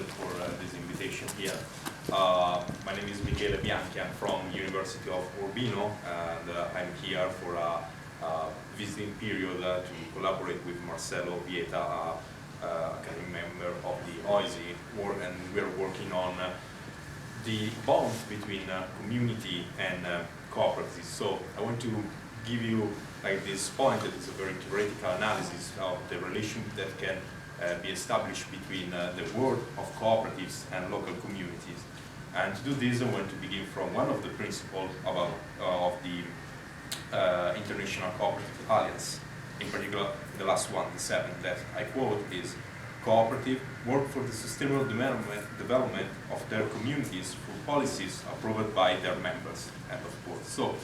for this invitation here. My name is Michele Bianchi. I'm from University of Urbino, and I'm here for a visiting period to collaborate with Marcelo Vieta, academic member of the OISI, and we're working on the bond between community and cooperatives. So I want to give you this point that is a very theoretical analysis of the relation that can be established between the world of cooperatives and local communities. And to do this, I want to begin from one of the principles of the International Cooperative Alliance. In particular, the last one, the seventh, that I quote is, "Cooperative work for the sustainable development of their communities through policies approved by their members." End of quote. So,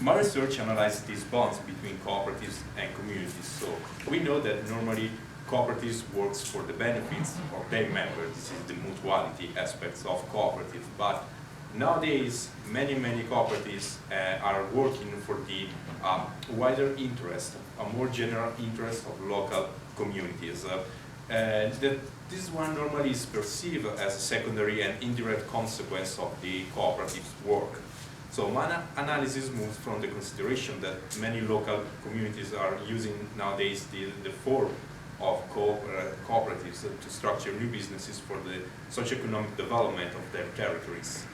my research analyzed these bonds between cooperatives and communities. So, we know that normally cooperatives works for the benefits of their members. This is the mutuality aspects of cooperatives. But nowadays, many cooperatives are working for the wider interest, a more general interest of local communities. This one normally is perceived as a secondary and indirect consequence of the cooperative's work. So my analysis moves from the consideration that many local communities are using nowadays the form of cooperatives to structure new businesses for the socio-economic development of their territories.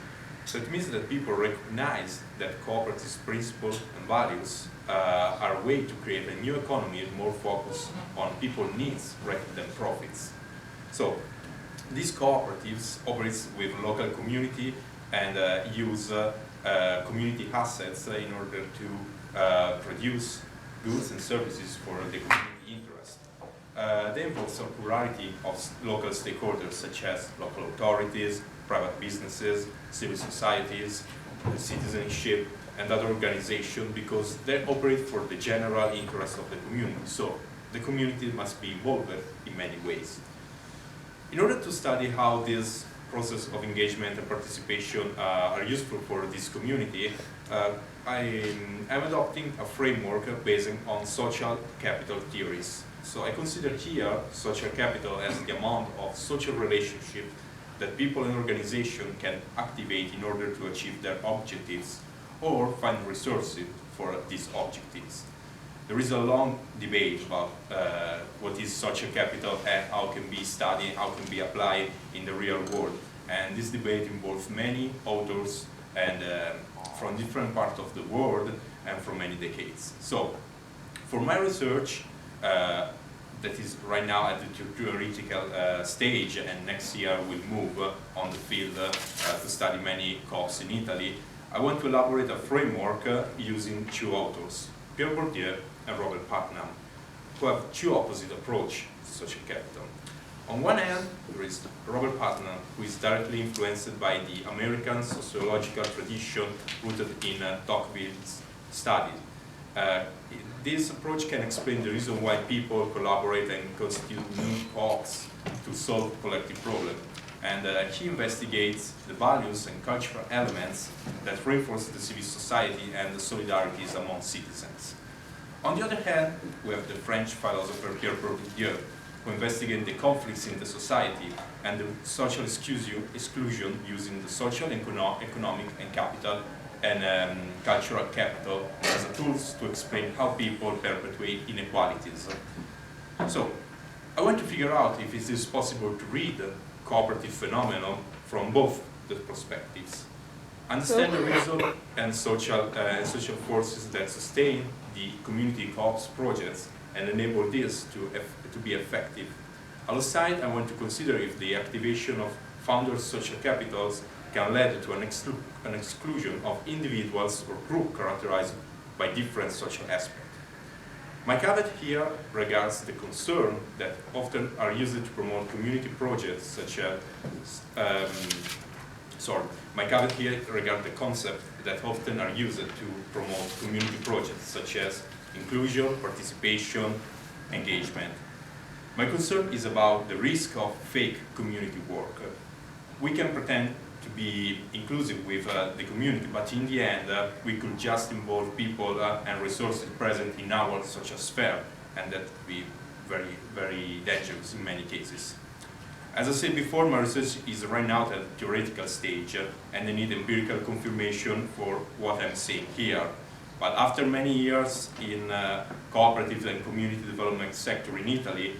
So it means that people recognize that cooperatives' principles and values are a way to create a new economy more focused on people's needs rather than profits. So these cooperatives operate with local community and use community assets in order to produce goods and services for the community interest. They involve circularity of local stakeholders such as local authorities, private businesses, civil societies, citizenship, and other organizations, because they operate for the general interest of the community. So the community must be involved in many ways. In order to study how this process of engagement and participation are useful for this community, I am adopting a framework based on social capital theories. So I consider here social capital as the amount of social relationship that people and organizations can activate in order to achieve their objectives or find resources for these objectives. There is a long debate about what is social capital and how can be studied, how can be applied in the real world. And this debate involves many authors and from different parts of the world and from many decades. So, for my research, that is right now at the theoretical stage, and next year we'll move on the field to study many co-ops in Italy, I want to elaborate a framework using two authors, Pierre Bourdieu and Robert Putnam, who have two opposite approaches to social capital. On one hand, there is Robert Putnam, who is directly influenced by the American sociological tradition rooted in Tocqueville's studies. This approach can explain the reason why people collaborate and constitute new co-ops to solve collective problems. And he investigates the values and cultural elements that reinforce the civil society and the solidarities among citizens. On the other hand, we have the French philosopher Pierre Bourdieu, who investigates the conflicts in the society and the social exclusion using the social, economic, and capital and cultural capital as a tools to explain how people perpetuate inequalities. So, I want to figure out if it is possible to read the cooperative phenomenon from both the perspectives. Understand the reason and social forces that sustain the community co-ops projects and enable this to be effective. Alongside, I want to consider if the activation of founders' social capitals can lead to an exclusion of individuals or groups characterized by different social aspects. My caveat here regards the concern that often are used to promote community projects such as, my caveat here regards the concept that often are used to promote community projects such as inclusion, participation, engagement. My concern is about the risk of fake community work. We can pretend to be inclusive with the community, but in the end, we could just involve people and resources present in our social sphere, and that would be very, very dangerous in many cases. As I said before, my research is right now at the theoretical stage, and I need empirical confirmation for what I'm saying here. But after many years in cooperative and community development sector in Italy,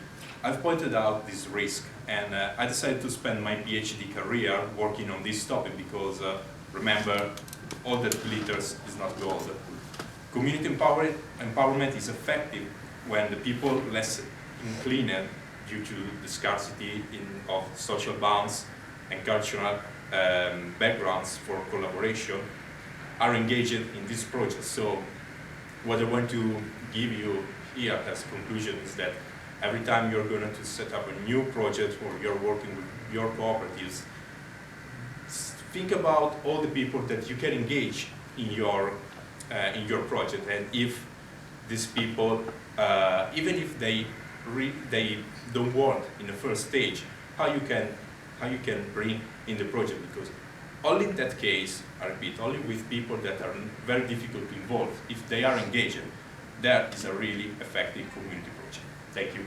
I've pointed out this risk, and I decided to spend my PhD career working on this topic because, remember, all that glitters is not gold. Community empowerment is effective when the people less inclined due to the scarcity of social bonds and cultural backgrounds for collaboration are engaged in this project. So what I want to give you here as conclusion is that every time you're going to set up a new project or you're working with your cooperatives, think about all the people that you can engage in your project, and if these people, even if they don't work in the first stage, how you can bring in the project, because only in that case, I repeat, only with people that are very difficult to involve, if they are engaged, that is a really effective community project. Thank you.